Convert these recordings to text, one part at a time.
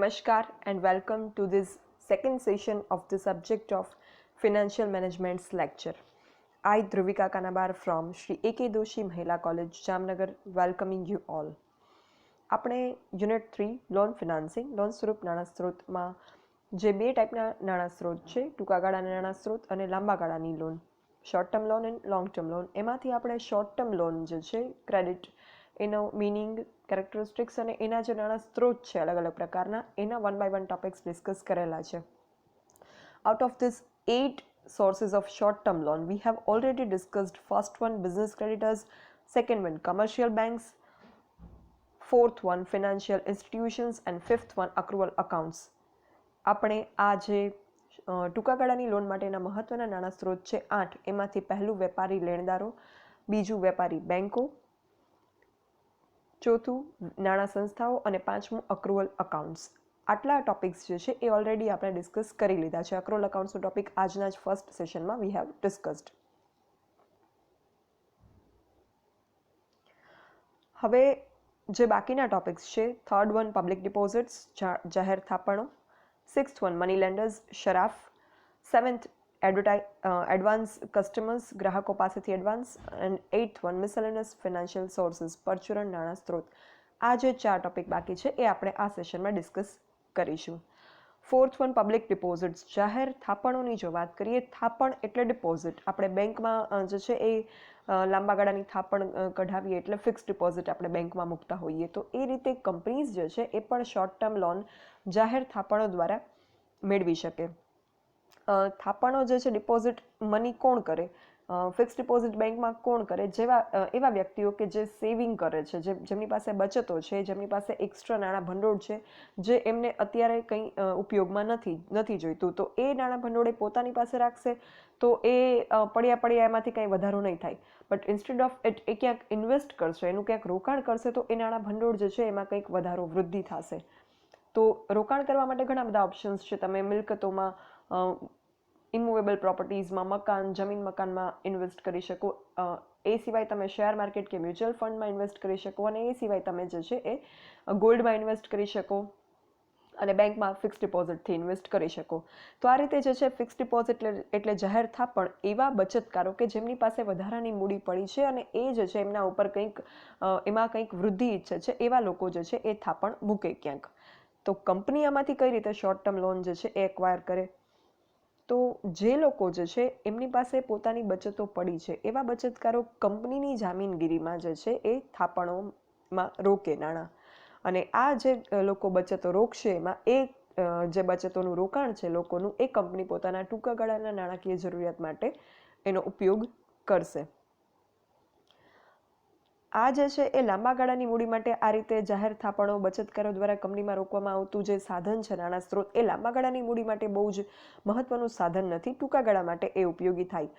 Namaskar and welcome to this second session of the subject of Financial Management's lecture. I, Dhruvika Kanabar from Shri A.K. Doshi Mahila College, Jamnagar, welcoming you all. આપણે unit 3 loan ફિનાન્સિંગ loan સ્વરૂપ નાણાં સ્ત્રોતમાં જે બે ટાઈપના નાણાં સ્ત્રોત છે ટૂંકા ગાળાના નાણાં સ્ત્રોત અને લાંબા ગાળાની loan short term loan and long term loan એમાંથી આપણે શોર્ટ ટર્મ લોન જે છે ક્રેડિટ એનો મિનિંગ કેરેક્ટરિસ્ટિક્સ અને એના જે નાણાં સ્ત્રોત છે અલગ અલગ પ્રકારના એના 1 by 1 ટોપિક્સ ડિસ્કસ કરેલા છે. Out of this 8 sources of short term loan we have already discussed first one business creditors, second one commercial banks, fourth one financial institutions and fifth one accrual accounts. આપણે આ જે ટૂંકા ગાળાની loan માટેના મહત્વના નાણાં સ્ત્રોત છે 8 એમાંથી પહેલું વેપારી લેણદારો, બીજું વેપારી બેંકો, ચોથું નાણાં સંસ્થાઓ અને પાંચમું અક્રુઅલ અકાઉન્ટ્સ. આટલા ટોપિક્સ જે છે એ ઓલરેડી આપણે ડિસ્કસ કરી લીધા છે. અક્રુઅલ અકાઉન્ટ્સનો ટોપિક આજના જ ફર્સ્ટ સેશનમાં વી હેવ ડિસ્કસ્ડ. હવે જે બાકીના ટોપિક્સ છે થર્ડ વન પબ્લિક ડિપોઝિટ્સ જાહેર થાપણો, સિક્સ્થ વન મની લેન્ડર્સ શરાફ, સેવન્થ એડવાન્સ કસ્ટમર્સ ગ્રાહકો પાસેથી advance and eighth one miscellaneous financial sources પરચુરણ નાણાં સ્ત્રોત. આ જે 4 ટોપિક બાકી છે એ આપણે આ સેશનમાં ડિસ્કસ કરીશું. ફોર્થ વન પબ્લિક ડિપોઝિટ્સ જાહેર થાપણોની જો વાત કરીએ, થાપણ એટલે ડિપોઝિટ. આપણે બેંકમાં જે છે એ લાંબા ગાળાની થાપણ કઢાવીએ એટલે ફિક્સ ડિપોઝિટ આપણે બેંકમાં મૂકતા હોઈએ, તો એ રીતે કંપનીઝ જે છે એ પણ શોર્ટ ટર્મ લોન જાહેર થાપણો દ્વારા મેળવી શકે. થાપણો જે છે ડિપોઝિટ મની કોણ કરે? ફિક્સ ડિપોઝિટ બેંકમાં કોણ કરે? એવા વ્યક્તિઓ કે જે સેવિંગ કરે છે, જેમની પાસે બચતો છે, જેમની પાસે એક્સ્ટ્રા નાણાં ભંડોળ છે જે એમને અત્યારે કંઈ ઉપયોગમાં નથી જોઈતું, તો એ નાણાં ભંડોળ એ પોતાની પાસે રાખશે તો એ પડ્યા એમાંથી કંઈ વધારો નહીં થાય. બટ ઇન્સ્ટેડ ઓફ ઇટ એ ક્યાંક ઇન્વેસ્ટ કરશે, એનું ક્યાંક રોકાણ કરશે તો એ નાણાં ભંડોળ જે છે એમાં કંઈક વધારો વૃદ્ધિ થશે. તો રોકાણ કરવા માટે ઘણા બધા ઓપ્શન્સ છે. તમે મિલકતોમાં, ઇમૂવેબલ પ્રોપર્ટીઝમાં, જમીન મકાનમાં ઇન્વેસ્ટ કરી શકો. એ સિવાય તમે શેર માર્કેટ કે મ્યુચ્યુઅલ ફંડમાં ઇન્વેસ્ટ કરી શકો અને એ સિવાય તમે જે છે એ ગોલ્ડમાં ઇન્વેસ્ટ કરી શકો અને બેંકમાં ફિક્સ ડિપોઝિટથી ઇન્વેસ્ટ કરી શકો. તો આ રીતે જે છે ફિક્સ ડિપોઝિટ એટલે જાહેર થાપણ એવા બચતકારો કે જેમની પાસે વધારાની મૂડી પડી છે અને એ જે છે એમના ઉપર એમાં કંઈક વૃદ્ધિ ઈચ્છે છે, એવા લોકો જે છે એ થાપણ મૂકે ક્યાંક. તો કંપની આમાંથી કઈ રીતે શોર્ટ ટર્મ લોન જે છે એ એક્વાયર કરે? તો જે લોકો જે છે એમની પાસે પોતાની બચતો પડી છે એવા બચતકારો કંપનીની જામીનગીરીમાં જે છે એ થાપણોમાં રોકે નાણાં, અને આ જે લોકો બચતો રોકશે એમાં એ જે બચતોનું રોકાણ છે લોકોનું, એ કંપની પોતાના ટૂંકા ગાળાના નાણાકીય જરૂરિયાત માટે એનો ઉપયોગ કરશે. આ જે છે એ લાંબા ગાળાની મૂડી માટે આ રીતે જાહેર થાપણો બચતકારો દ્વારા કંપનીમાં રોકવામાં આવતું જે સાધન છે નાણાં સ્ત્રોત, એ લાંબા ગાળાની મૂડી માટે બહુ જ મહત્વનું સાધન નથી. ટૂંકા ગાળા માટે એ ઉપયોગી થાય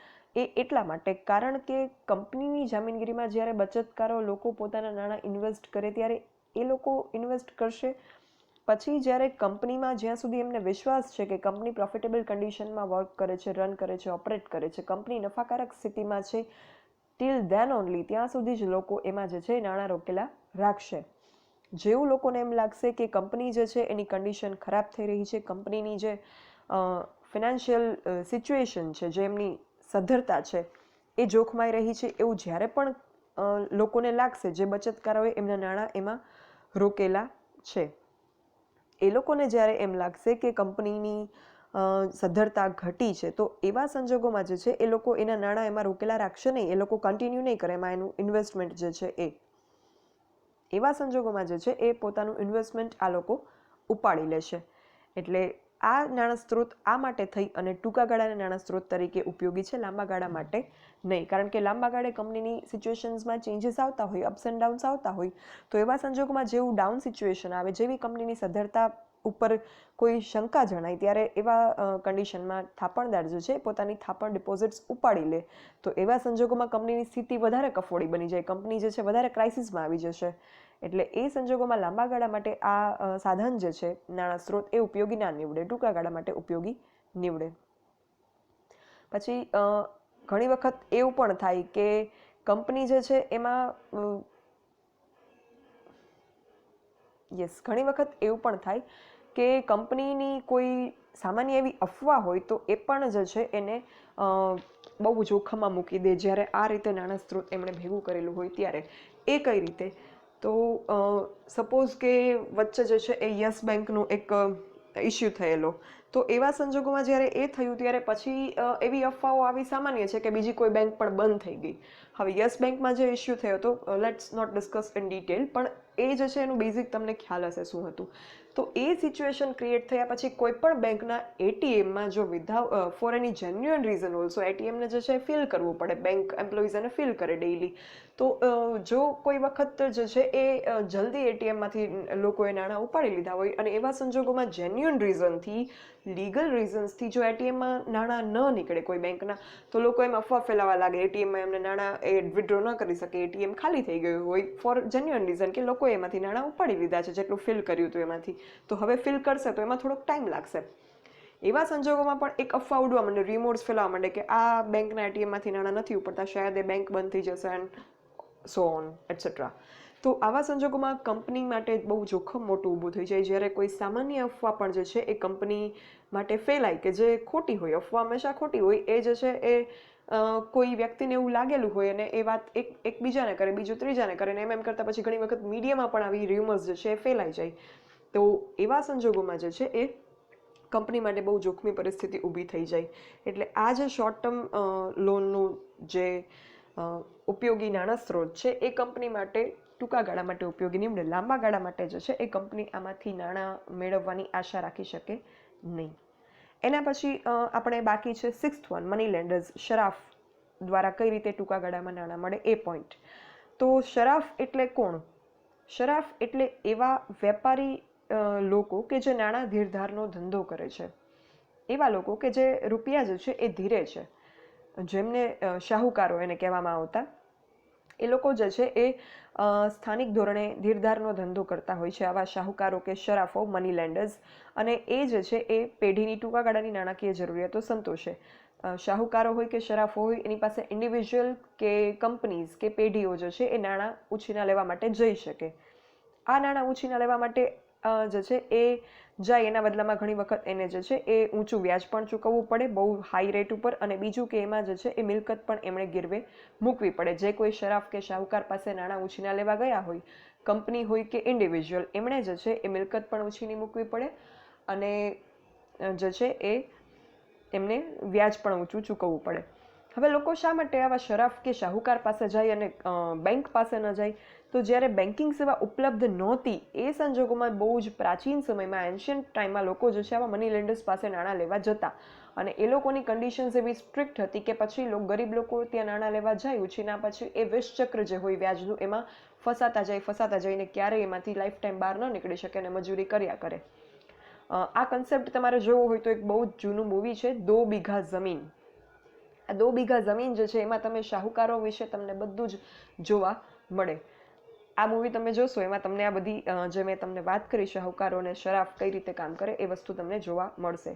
એ એટલા માટે કારણ કે કંપનીની જામીનગીરીમાં જ્યારે બચતકારો લોકો પોતાના નાણાં ઇન્વેસ્ટ કરે ત્યારે એ લોકો ઇન્વેસ્ટ કરશે, પછી જ્યારે કંપનીમાં જ્યાં સુધી એમને વિશ્વાસ છે કે કંપની પ્રોફિટેબલ કન્ડિશનમાં વર્ક કરે છે, રન કરે છે, ઓપરેટ કરે છે, કંપની નફાકારક સ્થિતિમાં છે, ટીલ ધેન ઓનલી ત્યાં સુધી જ લોકો એમાં જે છે નાણાં રોકેલા રાખશે. જેવું લોકોને એમ લાગશે કે કંપની જે છે એની કન્ડિશન ખરાબ થઈ રહી છે, કંપનીની જે ફિનાન્શિયલ સિચ્યુએશન છે, જે એમની સદ્ધરતા છે એ જોખમાઈ રહી છે, એવું જ્યારે પણ લોકોને લાગશે, જે બચતકારોએ એમના નાણાં એમાં રોકેલા છે, એ લોકોને જ્યારે એમ લાગશે કે કંપનીની સદ્ધરતા ઘટી છે, તો એવા સંજોગોમાં જે છે એ લોકો એના નાણાં એમાં રોકેલા રાખશે નહીં, એ લોકો કન્ટિન્યુ નહીં કરે એમાં એનું ઇન્વેસ્ટમેન્ટ જે છે એ. એવા સંજોગોમાં જે છે એ પોતાનું ઇન્વેસ્ટમેન્ટ આ લોકો ઉપાડી લેશે. એટલે આ નાણાં સ્ત્રોત આ માટે થઈ અને ટૂંકા ગાળાના નાણાં સ્ત્રોત તરીકે ઉપયોગી છે, લાંબા ગાળા માટે નહીં. કારણ કે લાંબા ગાળે કંપનીની સિચ્યુએશન્સમાં ચેન્જીસ આવતા હોય, અપ્સ એન્ડ ડાઉન્સ આવતા હોય, તો એવા સંજોગોમાં જેવું ડાઉન સિચ્યુએશન આવે, જેવી કંપનીની સદ્ધરતા ઉપર કોઈ શંકા જણાય, ત્યારે એવા કન્ડિશનમાં થાપણદાર જે છે પોતાની થાપણ ડિપોઝિટ્સ ઉપાડી લે, તો એવા સંજોગોમાં કંપનીની સ્થિતિ વધારે કફોડી બની જાય, કંપની જે છે વધારે ક્રાઇસિસમાં આવી જશે. એટલે એ સંજોગોમાં લાંબા ગાળા માટે આ સાધન જે છે નાણાં સ્ત્રોત એ ઉપયોગી ના નીવડે, ટૂંકા ગાળા માટે ઉપયોગી નીવડે. પછી ઘણી વખત એવું પણ થાય કે કંપની જે છે એમાં ઘણી વખત એવું પણ થાય કે કંપનીની કોઈ સામાન્ય એવી અફવા હોય તો એ પણ જે છે એને બહુ જોખમમાં મૂકી દે જ્યારે આ રીતે નાણાં સ્ત્રોત એમણે ભેગું કરેલું હોય ત્યારે. એ કઈ રીતે? તો સપોઝ કે વચ્ચે જે છે એ યસ બેંકનો એક ઇસ્યુ થયેલો, તો એવા સંજોગોમાં જ્યારે એ થયું ત્યારે પછી એવી અફવાઓ આવી સામાન્ય છે કે બીજી કોઈ બેંક પણ બંધ થઈ ગઈ. હવે યસ બેંકમાં જે ઇસ્યુ થયો હતો, let's not discuss in detail, પણ એ જે છે એનું બેઝિક તમને ખ્યાલ હશે શું હતું. તો એ સિચ્યુએશન ક્રિએટ થયા પછી કોઈ પણ બેંકના એટીએમમાં જો ફોર એની જેન્યુઅન રીઝન ઓલ્સો એટીએમને જે છે ફિલ કરવું પડે, બેંક એમ્પ્લોઈઝ એને ફિલ કરે ડેઇલી. તો જો કોઈ વખત જે છે એ જલ્દી એટીએમમાંથી લોકોએ નાણાં ઉપાડી લીધા હોય અને એવા સંજોગોમાં જેન્યુઅન રીઝનથી, લીગલ રીઝન્સથી જો એટીએમમાં નાણાં ન નીકળે કોઈ બેંકના, તો લોકો એમ અફવા ફેલાવા લાગે એટીએમમાં એમને નાણાં એ વિડ્રો ન કરી શકે, એટીએમ ખાલી થઈ ગયું હોય ફોર જેન્યુઅન રીઝન કે લોકોએ એમાંથી નાણાં ઉપાડી લીધા છે જેટલું ફિલ કર્યું હતું એમાંથી, તો હવે ફિલ કરશે તો એમાં થોડોક ટાઈમ લાગશે. એવા સંજોગોમાં પણ એક અફવા ઉડવા માંડે, રિમોર્સ ફેલાવા માંડે કે આ બેંકના એટીએમમાંથી નાણાં નથી ઉપડતા, શાયદ એ બેંક બંધ થઈ જશે એન્ડ સો ઓન એટસેટ્રા. તો આવા સંજોગોમાં કંપની માટે બહુ જોખમ મોટું ઊભું થઈ જાય જ્યારે કોઈ સામાન્ય અફવા પણ જે છે એ કંપની માટે ફેલાય કે જે ખોટી હોય. અફવા હંમેશા ખોટી હોય. એ જે છે એ કોઈ વ્યક્તિને એવું લાગેલું હોય અને એ વાત એકબીજાને કરે, બીજું ત્રીજાને કરે, અને એમ કરતાં પછી ઘણી વખત મીડિયામાં પણ આવી ર્યુમર્સ જે છે એ ફેલાઈ જાય. તો એવા સંજોગોમાં જે છે એ કંપની માટે બહુ જોખમી પરિસ્થિતિ ઊભી થઈ જાય. એટલે આ જે શોર્ટ ટર્મ લોનનું જે ઉપયોગી નાણાં સ્ત્રોત છે એ કંપની માટે ટૂંકા ગાળા માટે ઉપયોગી નીવડે. લાંબા ગાળા માટે જે છે એ કંપની આમાંથી નાણાં મેળવવાની આશા રાખી શકે નહીં. એના પછી આપણે બાકી છે 6th one, money lenders, Saraf દ્વારા કઈ રીતે ટૂંકા ગાળામાં નાણાં મળે એ પોઈન્ટ. તો શરાફ એટલે કોણ? શરાફ એટલે એવા વેપારી લોકો કે જે નાણાં ધીરધારનો ધંધો કરે છે. એવા લોકો કે જે રૂપિયા જે છે એ ધીરે છે, જેમને શાહુકારો એને કહેવામાં આવતા. એ લોકો જે છે એ સ્થાનિક ધોરણે ધીરધારનો ધંધો કરતા હોય છે, આવા શાહુકારો કે શરાફો, મની લેન્ડર્સ. અને એ જે છે એ પેઢીની ટૂંકા ગાળાની નાણાકીય જરૂરિયાતો સંતોષે. શાહુકારો હોય કે શરાફો હોય, એની પાસે ઇન્ડિવિજ્યુઅલ કે કંપનીઝ કે પેઢીઓ જે છે એ નાણાં ઉછીના લેવા માટે જઈ શકે. આ નાણાં ઉછીના લેવા માટે જે છે એ જાય, એના બદલામાં ઘણી વખત એને જે છે એ ઊંચું વ્યાજ પણ ચૂકવવું પડે, બહુ હાઈ રેટ ઉપર. અને બીજું કે એમાં જે છે એ મિલકત પણ એમણે ગીરવે મૂકવી પડે. જે કોઈ શરાફ કે શાહુકાર પાસે નાણાં ઉછીના લેવા ગયા હોય, કંપની હોય કે ઇન્ડિવિજ્યુઅલ, એમણે જે છે એ મિલકત પણ ઉછીની મૂકવી પડે અને જે છે એ એમને વ્યાજ પણ ઊંચું ચૂકવવું પડે. હવે લોકો શા માટે આવા શરાફ કે શાહુકાર પાસે જાય અને બેંક પાસે ન જાય? તો જ્યારે બેન્કિંગ સેવા ઉપલબ્ધ નહોતી એ સંજોગોમાં, બહુ જ પ્રાચીન સમયમાં, એન્શિયન્ટ ટાઈમમાં લોકો જે છે આવા મની લેન્ડર્સ પાસે નાણાં લેવા જતા. અને એ લોકોની કન્ડિશન્સ એવી સ્ટ્રિક્ટ હતી કે પછી ગરીબ લોકો ત્યાં નાણાં લેવા જાય ઉછીના, પછી એ વિષચક્ર જે હોય વ્યાજનું, એમાં ફસાતા જઈને ક્યારેય એમાંથી લાઈફ ટાઈમ બહાર ન નીકળી શકે અને મજૂરી કર્યા કરે. આ કન્સેપ્ટ તમારે જોવો હોય તો એક બહુ જ જૂનું મૂવી છે, 2 બીઘા જમીન. આ 2 બીઘા જમીન જે છે એમાં તમે શાહુકારો વિશે તમને બધું જ જોવા મળે. આ મૂવી તમે જોશો એમાં તમને આ બધી જે મેં તમને વાત કરી, શાહુકારો અને શરાફ કઈ રીતે કામ કરે, એ વસ્તુ તમને જોવા મળશે.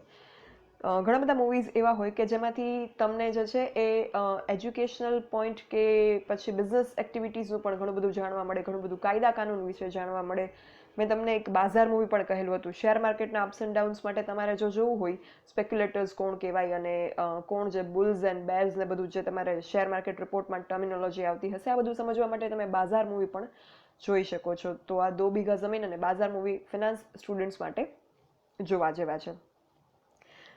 ઘણા બધા મૂવીઝ એવા હોય કે જેમાંથી તમને જે છે એ એજ્યુકેશનલ પોઈન્ટ કે પછી બિઝનેસ એક્ટિવિટીઝનું પણ ઘણું બધું જાણવા મળે, ઘણું બધું કાયદા કાનૂન વિશે જાણવા મળે. મેં તમને એક બાઝાર મૂવી પણ કહેલું હતું. શેર માર્કેટના અપ્સ એન્ડ ડાઉન્સ માટે તમારે જો જોવું હોય, સ્પેક્યુલેટર્સ કોણ કહેવાય અને કોણ જે બુલ્સ એન્ડ બેર્સ ને બધું જે તમારે શેર માર્કેટ રિપોર્ટમાં ટર્મિનોલોજી આવતી હશે, આ બધું સમજવા માટે તમે બાઝાર મૂવી પણ જોઈ શકો છો. તો આ 2 બીઘા જમીન અને બાઝાર મૂવી ફિનાન્સ સ્ટુડન્ટ્સ માટે જોવા જેવા છે.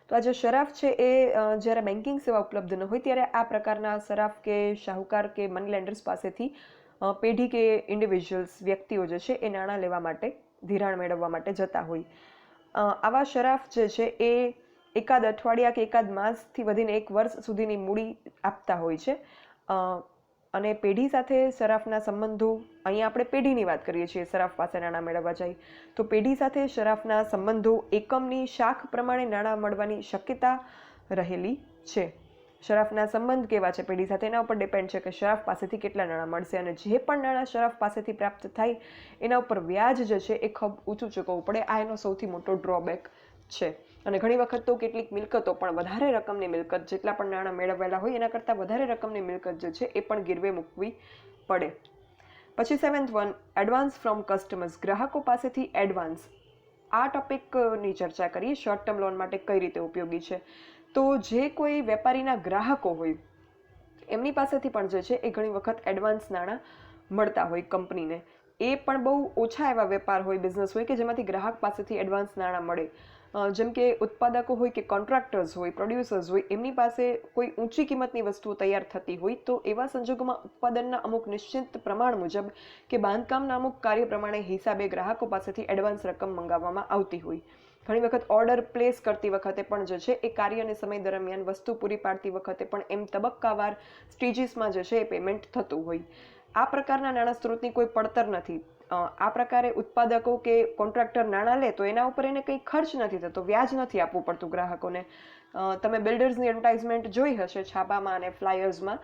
તો આ જે શરાફ છે એ જ્યારે બેન્કિંગ સેવા ઉપલબ્ધ ન હોય ત્યારે આ પ્રકારના શરાફ કે શાહુકાર કે મની લેન્ડર્સ પાસેથી પેઢી કે ઇન્ડિવિજ્યુઅલ્સ, વ્યક્તિઓ જે છે એ નાણાં લેવા માટે, ધિરાણ મેળવવા માટે જતા હોય. આવા શરાફ જે છે એ એકાદ અઠવાડિયા કે એકાદ માસથી વધીને 1 વર્ષ સુધીની મૂડી આપતા હોય છે. અને પેઢી સાથે શરાફના સંબંધો, અહીંયા આપણે પેઢીની વાત કરીએ છીએ, શરાફ પાસે નાણાં મેળવવા જાય તો પેઢી સાથે શરાફના સંબંધો, એકમની શાખ પ્રમાણે નાણાં મળવાની શક્યતા રહેલી છે. શરાફના સંબંધ કેવા છે પેઢી સાથે, એના ઉપર ડિપેન્ડ છે કે શરાફ પાસેથી કેટલા નાણાં મળશે. અને જે પણ નાણાં શરાફ પાસેથી પ્રાપ્ત થાય એના ઉપર વ્યાજ જે છે એ ખૂબ ઊંચું ચૂકવવું પડે. આ એનો સૌથી મોટો ડ્રોબેક છે. અને ઘણી વખત તો કેટલીક મિલકતો પણ, વધારે રકમની મિલકત, જેટલા પણ નાણાં મેળવેલા હોય એના કરતાં વધારે રકમની મિલકત જે છે એ પણ ગીરવે મૂકવી પડે. પછી 7th one, advance from customers, ગ્રાહકો પાસેથી એડવાન્સ. આ ટોપિકની ચર્ચા કરીએ, શોર્ટ ટર્મ લોન માટે કઈ રીતે ઉપયોગી છે. તો જે કોઈ વેપારીના ગ્રાહકો હોય એમની પાસેથી પણ જે છે એ ઘણી વખત એડવાન્સ નાણાં મળતા હોય કંપનીને. એ પણ બહુ ઓછા એવા વેપાર હોય, બિઝનેસ હોય કે જેમાંથી ગ્રાહક પાસેથી એડવાન્સ નાણાં મળે. જેમ કે ઉત્પાદકો હોય કે કોન્ટ્રાક્ટર્સ હોય, પ્રોડ્યુસર્સ હોય, એમની પાસે કોઈ ઊંચી કિંમતની વસ્તુઓ તૈયાર થતી હોય, તો એવા સંજોગોમાં ઉત્પાદનના અમુક નિશ્ચિત પ્રમાણ મુજબ કે બાંધકામના અમુક કાર્ય પ્રમાણે હિસાબે ગ્રાહકો પાસેથી એડવાન્સ રકમ મંગાવવામાં આવતી હોય. ઘણી વખત ઓર્ડર પ્લેસ કરતી વખતે પણ જે છે એ કાર્યને સમય દરમિયાન વસ્તુ પૂરી પાડતી વખતે પણ એમ તબક્કાવાર સ્ટેજીસમાં જે છે એ પેમેન્ટ થતું હોય. આ પ્રકારના નાણાં સ્ત્રોતની કોઈ પડતર નથી. આ પ્રકારે ઉત્પાદકો કે કોન્ટ્રાક્ટર નાણાં લે તો એના ઉપર એને કંઈ ખર્ચ નથી થતો, વ્યાજ નથી આપવું પડતું ગ્રાહકોને. તમે બિલ્ડર્સની એડવર્ટાઇઝમેન્ટ જોઈ હશે છાપામાં અને ફ્લાયર્સમાં.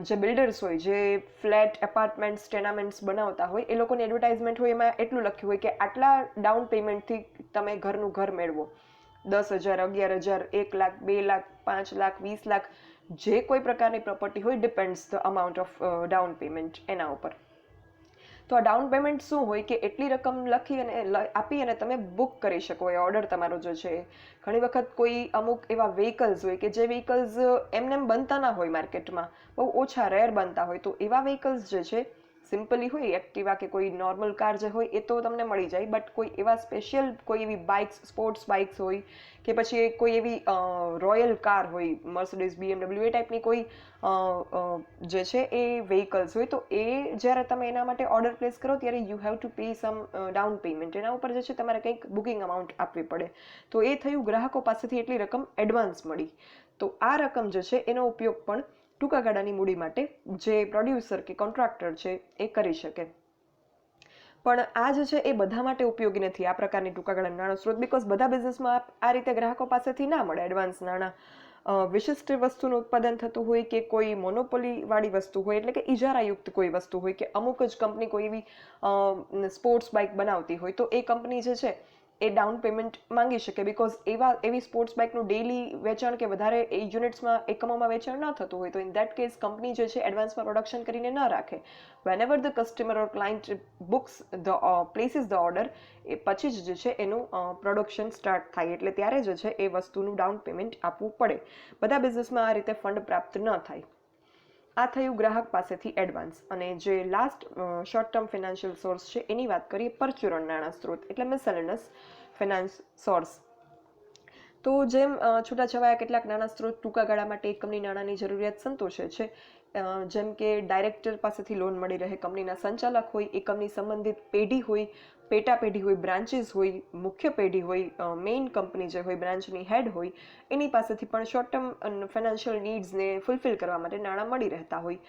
જે બિલ્ડર્સ હોય, જે ફ્લેટ, એપાર્ટમેન્ટ્સ, ટેનામેન્ટ્સ બનાવતા હોય, એ લોકોની એડવર્ટાઇઝમેન્ટ હોય એમાં એટલું લખ્યું હોય કે આટલા ડાઉન પેમેન્ટથી તમે ઘરનું ઘર મેળવો. 10,000, 11,000, 1 લાખ, 2 લાખ, 5 લાખ, 20 લાખ, જે કોઈ પ્રકારની પ્રોપર્ટી હોય, depends the amount of down payment એના ઉપર. તો આ ડાઉન પેમેન્ટ શું હોય કે એટલી રકમ લખી અને આપી અને તમે બુક કરી શકો એ ઓર્ડર તમારો જે છે. ઘણી વખત કોઈ અમુક એવા વ્હીકલ્સ હોય કે જે વ્હીકલ્સ એમને બનતા ના હોય માર્કેટમાં, બહુ ઓછા રેર બનતા હોય, તો એવા વ્હીકલ્સ જે છે સિમ્પલી હોય, એક્ટિવા કે કોઈ નોર્મલ કાર જે હોય એ તો તમને મળી જાય, બટ કોઈ એવા સ્પેશિયલ કોઈ એવી બાઇક્સ, સ્પોર્ટ્સ બાઇક્સ હોય કે પછી કોઈ એવી રોયલ કાર હોય, મર્સિડીઝ, BMW, એ ટાઈપની કોઈ જે છે એ વ્હીકલ્સ હોય, તો એ જ્યારે તમે એના માટે ઓર્ડર પ્લેસ કરો ત્યારે you have to pay some down payment. એના ઉપર જે છે તમારે કંઈક બુકિંગ અમાઉન્ટ આપવી પડે. તો એ થયું ગ્રાહકો પાસેથી એટલી રકમ એડવાન્સ મળી. તો આ રકમ જે છે એનો ઉપયોગ પણ ટૂંકા ગાળાની મૂડી માટે જે પ્રોડ્યુસર કે કોન્ટ્રાક્ટર છે એ કરી શકે. પણ આ જે છે એ બધા માટે ઉપયોગી નથી આ પ્રકારની ટૂંકા ગાળાના નાણાં સ્ત્રોત, બીકોઝ બધા બિઝનેસમાં આ રીતે ગ્રાહકો પાસેથી ના મળે એડવાન્સ નાણાં. વિશિષ્ટ વસ્તુનું ઉત્પાદન થતું હોય કે કોઈ મોનોપોલી વાળી વસ્તુ હોય, એટલે કે ઇજારાયુક્ત કોઈ વસ્તુ હોય કે અમુક જ કંપની કોઈ એવી સ્પોર્ટ્સ બાઇક બનાવતી હોય, તો એ કંપની જે છે એ ડાઉન પેમેન્ટ માંગી શકે, બીકોઝ એવી સ્પોર્ટ્સ બાઇકનું ડેઇલી વેચાણ કે વધારે યુનિટ્સમાં, એકમોમાં વેચાણ ન થતું હોય, તો ઇન દેટ કેસ કંપની જે છે એડવાન્સમાં પ્રોડક્શન કરીને ન રાખે. Whenever the customer or client books places the order, એ પછી જ જે છે એનું પ્રોડક્શન સ્ટાર્ટ થાય, એટલે ત્યારે જે છે એ વસ્તુનું ડાઉન પેમેન્ટ આપવું પડે. બધા બિઝનેસમાં આ રીતે ફંડ પ્રાપ્ત ન થાય. આ થયું ગ્રાહક પાસેથી એડવાન્સ. અને જે last short term financial source છે એની વાત કરીએ, પરચુરણ નાણાં સ્ત્રોત એટલે મિસેલેનસ ફિનાન્સ સોર્સ. તો જેમ છૂટાછવાયા કેટલાક નાણાં સ્ત્રોત ટૂંકા ગાળા માટે એકમની નાણાંની જરૂરિયાત સંતોષે છે, જેમ કે ડાયરેક્ટર પાસેથી લોન મળી રહે, કંપનીના સંચાલક હોય, એકમની સંબંધિત પેઢી હોય, પેટા પેઢી હોય, બ્રાન્ચીસ હોય, મુખ્ય પેઢી હોય, મેઇન કંપની જે હોય, બ્રાન્ચની હેડ હોય, એની પાસેથી પણ શોર્ટ ટર્મ ફાઇનાન્શિયલ નીડ્સને ફૂલફિલ કરવા માટે નાણાં મળી રહેતા હોય.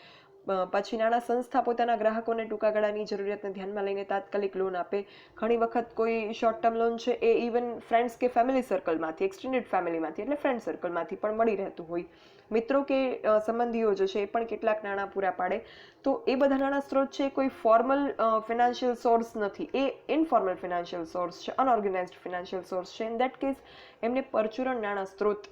પછી નાણાં સંસ્થા પોતાના ગ્રાહકોને ટૂંકા ગાળાની જરૂરિયાતને ધ્યાનમાં લઈને તાત્કાલિક લોન આપે. ઘણી વખત કોઈ શોર્ટ ટર્મ લોન છે એ ઇવન ફ્રેન્ડ્સ કે ફેમિલી સર્કલમાંથી, એક્સટેન્ડેડ ફેમિલીમાંથી એટલે ફ્રેન્ડ સર્કલમાંથી પણ મળી રહેતું હોય. મિત્રો કે સંબંધીઓ જે છે એ પણ કેટલાક નાણાં પૂરા પાડે. તો એ બધા નાણાં સ્ત્રોત છે કોઈ ફોર્મલ ફિનાન્શિયલ સોર્સ નથી, એ ઇનફોર્મલ ફિનાન્શિયલ સોર્સ છે, અનઓર્ગેનાઇઝડ ફિનાન્શિયલ સોર્સ છે. ઇન દેટ કેસ એમને પરચુરણ નાણાં સ્ત્રોત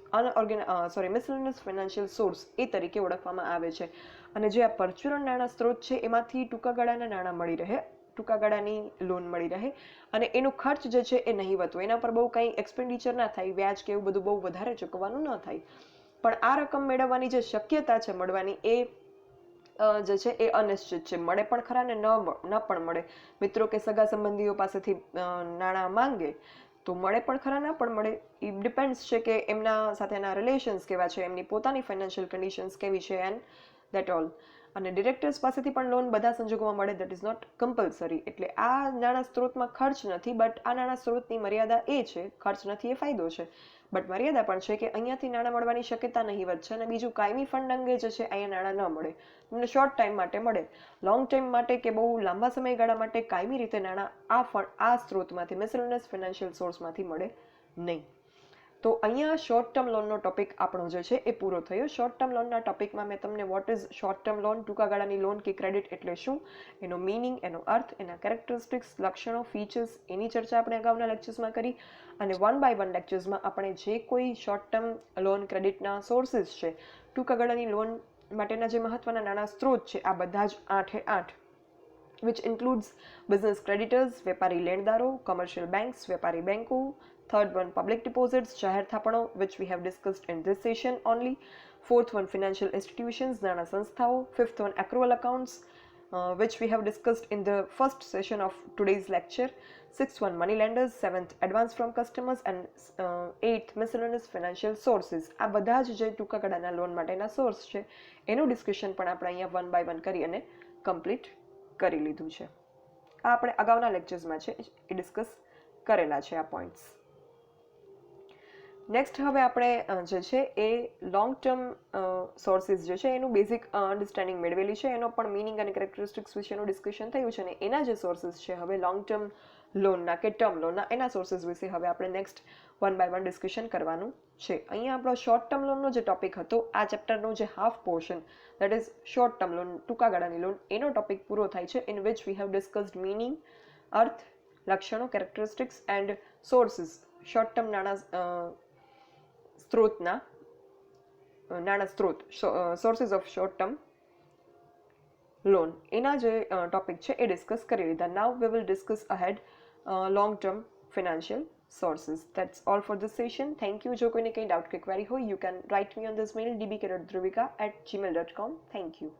મિસેલેનિયસ ફિનાન્શિયલ સોર્સ એ તરીકે ઓળખવામાં આવે છે. અને જે આ પરચુરણ નાણાં સ્ત્રોત છે એમાંથી ટૂંકા ગાળાના નાણાં મળી રહે, ટૂંકા ગાળાની લોન મળી રહે, અને એનો ખર્ચ જે છે એ નહિવત હોય, એના પર બહુ કંઈ એક્સપેન્ડિચર ના થાય, વ્યાજ કે એવું બધું બહુ વધારે ચૂકવવાનું ન થાય. પણ આ રકમ મેળવવાની જે શક્યતા છે મળવાની એ જે છે એ અનિશ્ચિત છે. મળે પણ ખરા ને ન પણ મળે. મિત્રો કે સગા સંબંધીઓ પાસેથી નાણાં માંગે તો મળે પણ ખરા, ના પણ મળે. ઇટ ડિપેન્ડ્સ છે કે એમના સાથેના રિલેશન્સ કેવા છે, એમની પોતાની ફાઇનાન્શિયલ કન્ડિશન્સ કેવી છે, એન્ડ દેટ ઓલ. અને ડિરેક્ટર્સ પાસેથી પણ લોન બધા સંજોગોમાં મળે, દેટ ઇઝ નોટ કમ્પલસરી. એટલે આ નાણાં સ્ત્રોતમાં ખર્ચ નથી, બટ આ નાણાં સ્ત્રોતની મર્યાદા એ છે, ખર્ચ નથી એ ફાયદો છે, બટ મર્યાદા પણ છે કે અહીંયાથી નાણાં મળવાની શક્યતા નહિવત છે. અને બીજું, કાયમી ફંડ અંગે જે છે અહીંયા નાણાં ન મળે, તમને શોર્ટ ટાઈમ માટે મળે. લોંગ ટાઈમ માટે કે બહુ લાંબા સમયગાળા માટે કાયમી રીતે નાણાં આ સ્ત્રોતમાંથી, મિસેલેનિયસ ફિનાન્શિયલ સોર્સમાંથી મળે નહીં. તો અહીંયા શોર્ટ ટર્મ લોનનો ટોપિક આપણો જે છે એ પૂરો થયો. શોર્ટ ટર્મ લોનના ટોપિકમાં મેં તમને what is short term loan, ટૂંકા ગાળાની લોન કે ક્રેડિટ એટલે શું, એનો મિનિંગ, એનો અર્થ, એના કેરેક્ટરિસ્ટિક્સ, લક્ષણો, ફીચર્સ, એની ચર્ચા આપણે અગાઉના લેક્ચર્સમાં કરી. અને 1 by 1 લેક્ચર્સમાં આપણે જે કોઈ શોર્ટ ટર્મ લોન ક્રેડિટના સોર્સિસ છે, ટૂંકા ગાળાની લોન માટેના જે મહત્વના નાણાં સ્ત્રોત છે, આ બધા જ 8 એ 8 which includes business creditors, વેપારી લેણદારો, commercial banks, વેપારી બેંકો. Third one, public deposits, જાહેર થાપણો, which we have discussed in this session only. Fourth one, financial institutions, નાણાં સંસ્થાઓ. Fifth one, accrual accounts, which we have discussed in the first session of today's lecture. Sixth one, money lenders. Seventh, advance from customers. And eighth, miscellaneous financial sources. આ બધા જ જે ટૂંકા ગાળાના loan માટેના source છે એનું ડિસ્કશન પણ આપણે અહીંયા 1 by 1 કરી અને કમ્પ્લીટ કરી લીધું છે. આ આપણે અગાઉના લેક્ચર્સમાં છે એ ડિસ્કસ કરેલા છે આ પોઈન્ટ્સ. નેક્સ્ટ હવે આપણે જે છે એ લોંગ ટર્મ સોર્સિસ જે છે એનું બેઝિક અન્ડરસ્ટેન્ડિંગ મેળવેલી છે, એનો પણ મિનિંગ અને કેરેક્ટરિસ્ટિક્સ વિશેનું ડિસ્કશન થયું છે. અને એના જે સોર્સિસ છે હવે લોંગ ટર્મ લોનના કે ટર્મ લોનના એના સોર્સિસ વિશે હવે આપણે નેક્સ્ટ 1 by 1 ડિસ્કશન કરવાનું છે. અહીંયા આપણો શોર્ટ ટર્મ લોનનો જે ટોપિક હતો, આ ચેપ્ટરનો જે half portion that is short term loan, ટૂંકા ગાળાની લોન, એનો ટોપિક પૂરો થાય છે. In which we have discussed meaning, અર્થ, લક્ષણો, characteristics and sources. Short term નાણાં સ્ત્રોત sources of short term loan, એના જે ટોપિક છે એ ડિસ્કસ કરી લીધા. Now we will discuss ahead long term financial sources. That's all for this session. Thank you. જો કોઈને કંઈ ડાઉટ કે ક્વેરી હોય, you can write me on this mail dbk.dhruvika@gmail.com. Thank you.